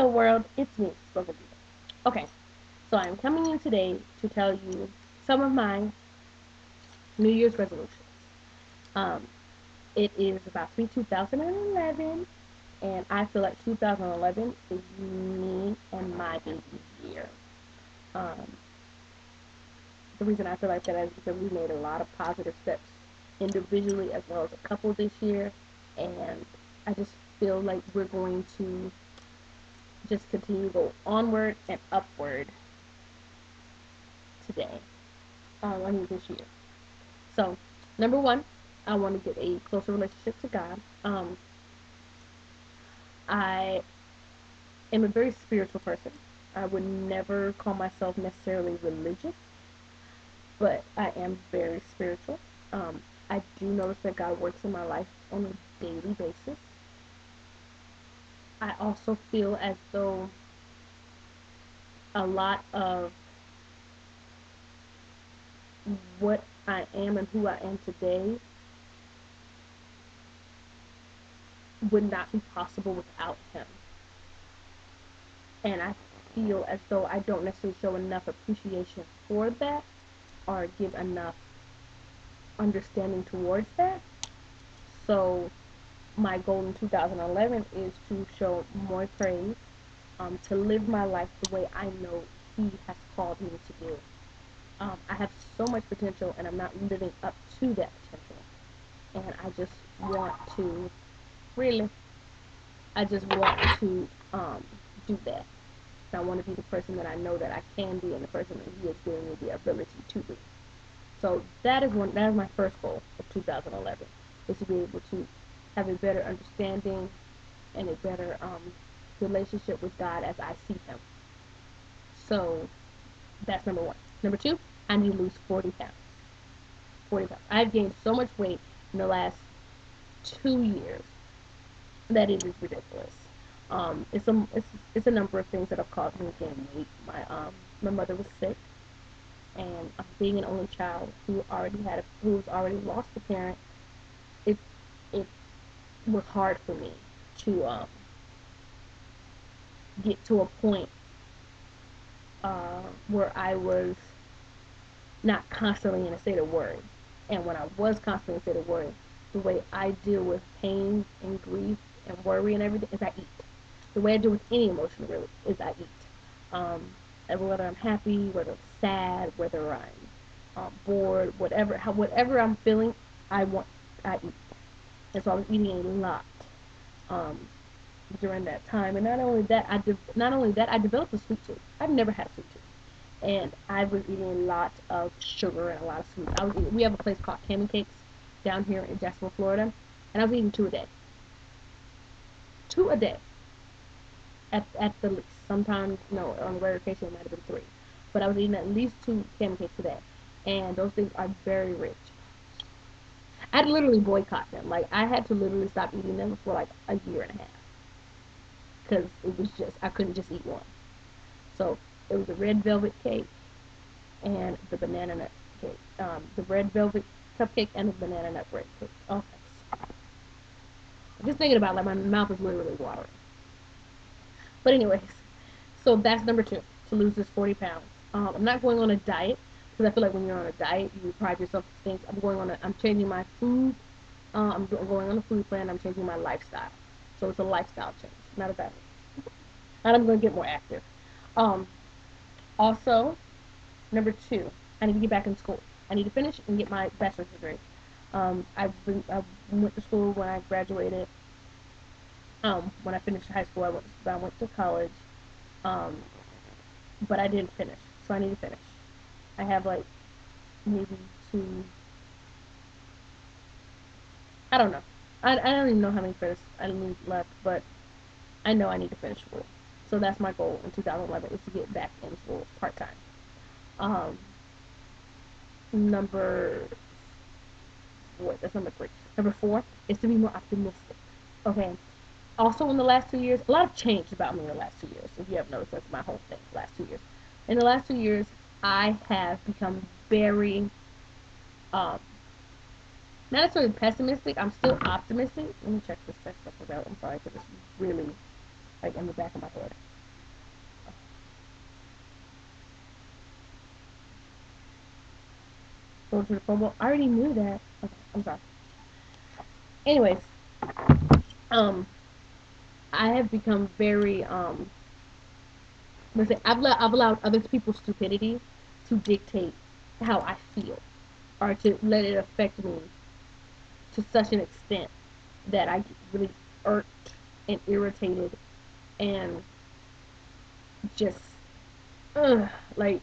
Hello world, it's me, Spoken Diva. Okay, so I'm coming in today to tell you some of my New Year's resolutions. Um, it is about to be 2011, and I feel like 2011 is me and my baby year. Um, the reason I feel like that is because we made a lot of positive steps individually as well as a couple this year, and I just feel like we're going to just continue to go onward and upward today. I mean this year. So, number one, I want to get a closer relationship to God. I am a very spiritual person. I would never call myself necessarily religious, but I am very spiritual. I do notice that God works in my life on a daily basis. I also feel as though a lot of what I am and who I am today would not be possible without Him. And I feel as though I don't necessarily show enough appreciation for that or give enough understanding towards that. So my goal in 2011 is to show more praise, to live my life the way I know He has called me to do. I have so much potential, and I'm not living up to that potential. And I just want to really, I just want to do that. I want to be the person that I know that I can be, and the person that He has given me the ability to be. So that is one. That is my first goal of 2011, is to be able to have a better understanding and a better relationship with God as I see Him. So that's number one. Number two, I need to lose 40 pounds. 40 pounds. I've gained so much weight in the last 2 years that it is ridiculous. It's a number of things that have caused me to gain weight. My mother was sick, and being an only child who's already lost a parent, it it was hard for me to get to a point where I was not constantly in a state of worry. And when I was constantly in a state of worry, the way I deal with pain and grief and worry and everything is I eat. The way I deal with any emotion really is I eat. Um, and whether I'm happy, whether I'm sad, whether I'm bored, whatever I'm feeling, I eat. And so I was eating a lot um, during that time. And not only that, I developed a sweet tooth. I've never had a sweet tooth, and I was eating a lot of sugar and a lot of sweets. We have a place called Cammy Cakes down here in Jacksonville, Florida, and I was eating two a day at the least. Sometimes, on a rare occasion it might have been three, but I was eating at least two Cammy Cakes a day, and those things are very rich. I'd literally boycott them. Like, I had to literally stop eating them for like a year and a half because it was just I couldn't just eat one. So it was a red velvet cake and the banana nut cake. The red velvet cupcake and the banana nut bread cake. Oh, just thinking about it, like my mouth is literally watering. But anyways, so that's number two, to lose this 40 pounds. I'm not going on a diet because I feel like when you're on a diet, you deprive yourself of things. I'm changing my food. I'm going on a food plan. I'm changing my lifestyle. So it's a lifestyle change, not a diet. And I'm going to get more active. Um, Also, number two, I need to get back in school. I need to finish and get my bachelor's degree. I went to school when I graduated. When I finished high school, I went to college, um, but I didn't finish, so I need to finish. I have like maybe two. I don't know. I don't even know how many credits I need left, but I know I need to finish school. So that's my goal in 2011, is to get back in school part time. Um, number that's number three. Number four is to be more optimistic. Okay. Also, in the last 2 years, a lot of changed about me in the last 2 years. If you have noticed, that's my whole thing. The last 2 years. In the last 2 years, I have become very, um, not necessarily pessimistic. I'm still optimistic. Let me check this text stuff out. I'm sorry, because it's really like in the back of my head. Go to the phone. Well, I already knew that. Okay, I'm sorry. Anyways, um, I have become very listen. I've allowed other people's stupidity to dictate how I feel, or to let it affect me to such an extent that I get really irked and irritated and just like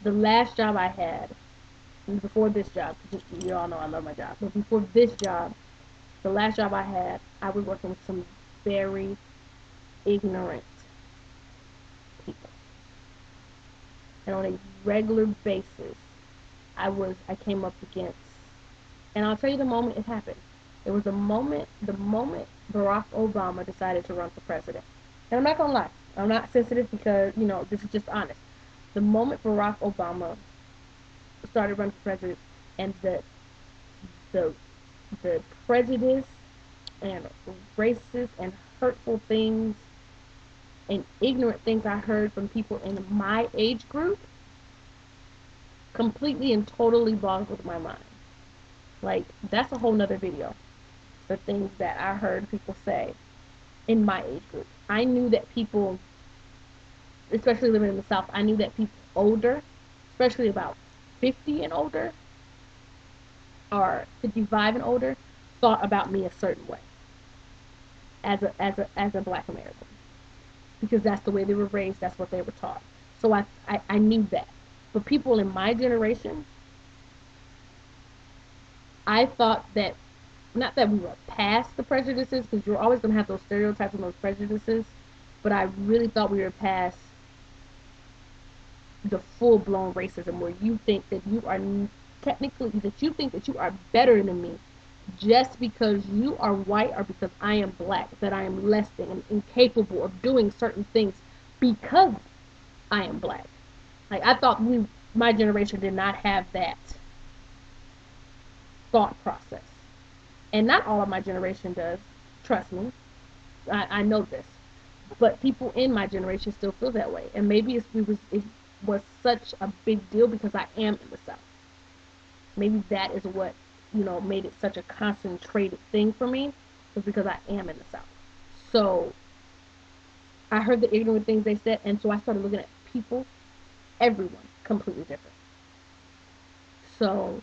the last job I had, before this job, you all know I love my job, but before this job, the last job I had, I was working with some very ignorant people. And on a regular basis, I came up against, and I'll tell you the moment it happened. It was the moment Barack Obama decided to run for president. And I'm not gonna lie, I'm not sensitive because, this is just honest. The moment Barack Obama started running for president, and the the prejudice and racist and hurtful things and ignorant things I heard from people in my age group completely and totally boggled my mind. Like, that's a whole nother video. The things that I heard people say in my age group. I knew that people, especially living in the South, I knew that people older, especially about 50 and older, or 55 and older, thought about me a certain way as a black American, because that's the way they were raised, that's what they were taught. So I knew that. But people in my generation, I thought that, not that we were past the prejudices, because you're always going to have those stereotypes and those prejudices, but I really thought we were past the full-blown racism, where you think that you are technically, that you think that you are better than me just because you are white, or because I am black, that I am less than and incapable of doing certain things because I am black. Like, I thought my generation did not have that thought process. And not all of my generation does. Trust me. I know this. But people in my generation still feel that way. And maybe it was such a big deal because I am in the South. Maybe that is what, made it such a concentrated thing for me, was because I am in the South. So I heard the ignorant things they said, and so I started looking at people, everyone, completely different. So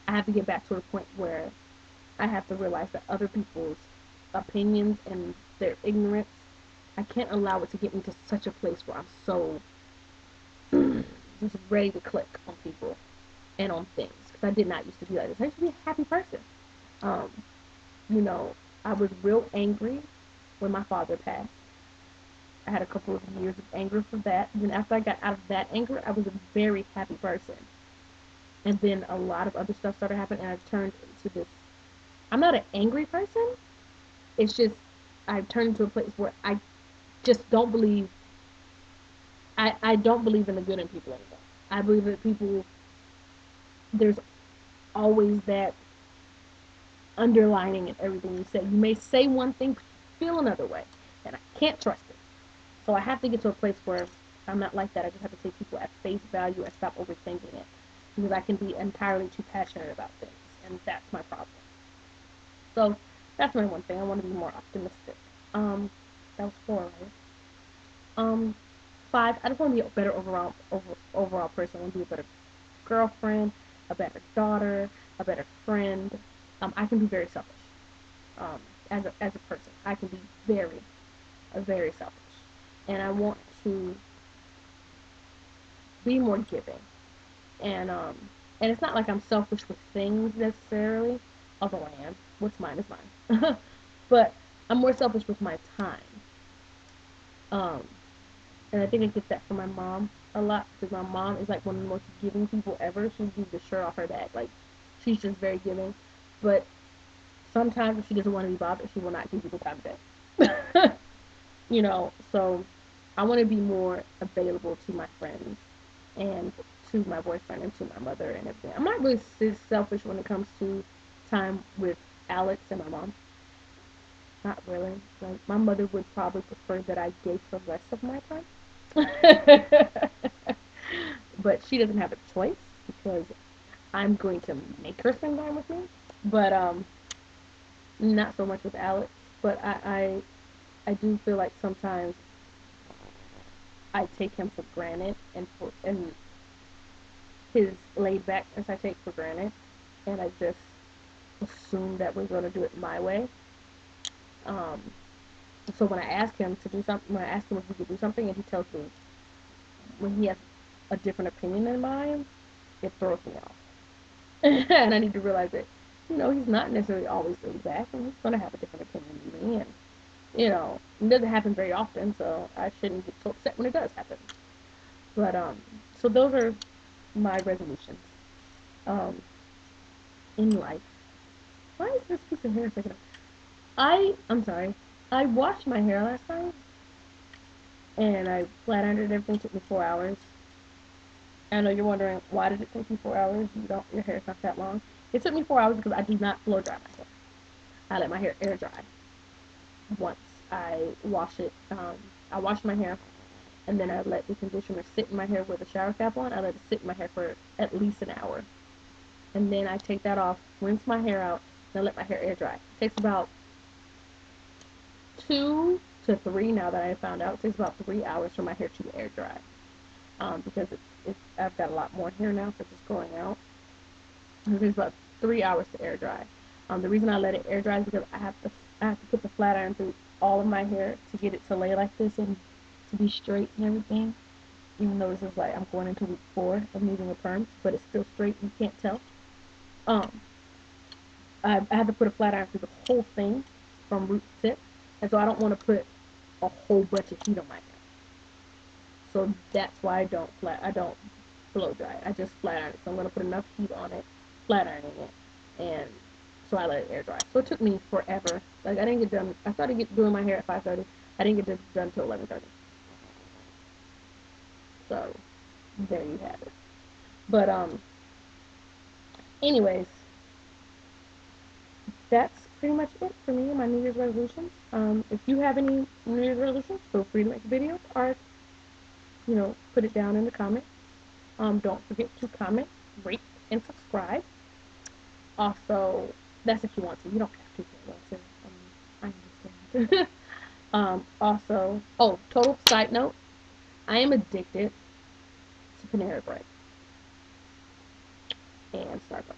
I have to get back to a point where I have to realize that other people's opinions and their ignorance, I can't allow it to get me to such a place where I'm so just ready to click on people and on things. Because I did not used to be like this. I used to be a happy person. Um, I was real angry when my father passed. I had a couple of years of anger for that. And then after I got out of that anger, I was a very happy person. And then a lot of other stuff started happening, and I turned into this. I'm not an angry person. It's just I've turned into a place where I just don't believe. I don't believe in the good in people anymore. I believe that people, there's always that underlining in everything you say. You may say one thing, but you feel another way, and I can't trust it. So I have to get to a place where I'm not like that. I just have to take people at face value and stop overthinking it, because I can be entirely too passionate about things, and that's my problem. So that's my one thing. I want to be more optimistic. That was 4, right? 5. I just want to be a better overall person. I want to be a better girlfriend, a better daughter, a better friend. I can be very selfish. Um, as a person, I can be very selfish, and I want to be more giving. And it's not like I'm selfish with things necessarily, although I am. What's mine is mine. But I'm more selfish with my time. Um, and I think I get that from my mom a lot, because my mom is like one of the most giving people ever. She'll give the shirt off her back. Like, she's just very giving. But sometimes if she doesn't want to be bothered, she will not give you the time of day. So I want to be more available to my friends and to my boyfriend and to my mother and everything. I'm not really selfish when it comes to time with Alex and my mom. Not really. Like, my mother would probably prefer that I gave her less of my time. But she doesn't have a choice. because I'm going to make her spend time with me. But not so much with Alex. But I do feel like sometimes I take him for granted, and his laid backness I take for granted, and I just assume that we're going to do it my way. Um, so when I ask him to do something, when I ask him if we could do something, and he tells me when he has a different opinion than mine, it throws me off. And I need to realize that, he's not necessarily always laid back, and he's going to have a different opinion than me, and it doesn't happen very often, so I shouldn't get so upset when it does happen. But so those are my resolutions in life. Why is this piece of hair taking up? I'm sorry. I washed my hair last night, and I flat ironed everything. Took me 4 hours. I know you're wondering, why did it take you 4 hours? Your hair's not that long. It took me 4 hours because I do not blow dry my hair. I let my hair air dry. Once I wash it, I wash my hair, and then I let the conditioner sit in my hair with a shower cap on. I let it sit in my hair for at least an hour, and then I take that off, rinse my hair out, and I let my hair air dry. It takes about 2 to 3. Now that I found out, it takes about 3 hours for my hair to air dry, because I've got a lot more hair now since it's growing out. It takes about 3 hours to air dry. The reason I let it air dry is because I have to put the flat iron through all of my hair to get it to lay like this and to be straight and everything. Even though this is like I'm going into week 4 of needing a perm, but it's still straight. You can't tell. Um, I had to put a flat iron through the whole thing from root to tip, and so I don't want to put a whole bunch of heat on my hair. So that's why I don't blow dry. I just flat iron it. So I'm gonna put enough heat on it, flat ironing it, and so I let it air dry. So it took me forever. Like I didn't get done. I started doing my hair at 5:30. I didn't get done until 11:30. So there you have it. But anyways, that's pretty much it for me and my New Year's resolutions. If you have any New Year's resolutions, feel free to make a video or put it down in the comments. Don't forget to comment, rate, and subscribe. Also, that's if you want to. You don't have to if you want to. I understand. Also, total side note, I am addicted to Panera Bread and Starbucks,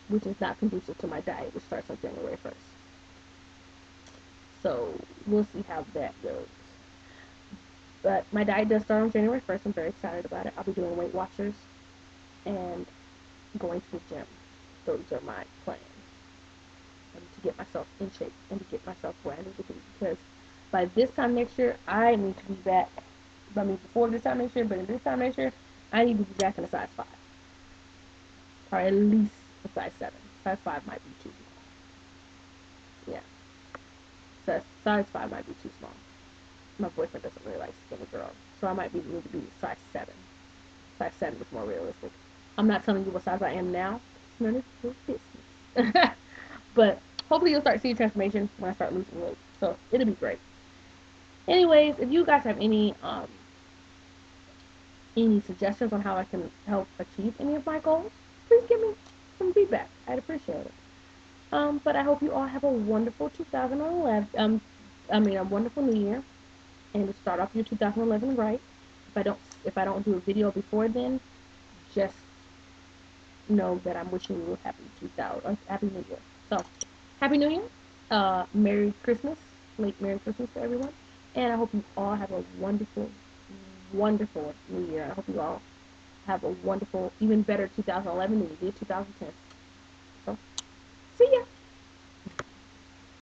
which is not conducive to my diet, which starts on January 1st. So we'll see how that goes. But my diet does start on January 1st. I'm very excited about it. I'll be doing Weight Watchers and going to the gym. Those are my plans. To get myself in shape and to get myself where I need to be. Because by this time next year, I need to be back. I mean, before this time next year, but in this time next year, I need to be back in a size 5. Or at least a size 7. Size 5 might be too small. Yeah. Size 5 might be too small. My boyfriend doesn't really like skinny girls. So I might need to be size 7. Size 7 is more realistic. I'm not telling you what size I am now. It's none of your business. But hopefully you'll start seeing transformation when I start losing weight. So it'll be great. Anyways, if you guys have any suggestions on how I can help achieve any of my goals, please give me some feedback. I'd appreciate it. But I hope you all have a wonderful 2011. A wonderful New Year, and to start off your 2011 right. If I don't do a video before then, just know that I'm wishing you a happy New Year. So, Happy New Year. Merry Christmas. Late Merry Christmas to everyone. And I hope you all have a wonderful, wonderful New Year. I hope you all have a wonderful, even better 2011 than you did 2010.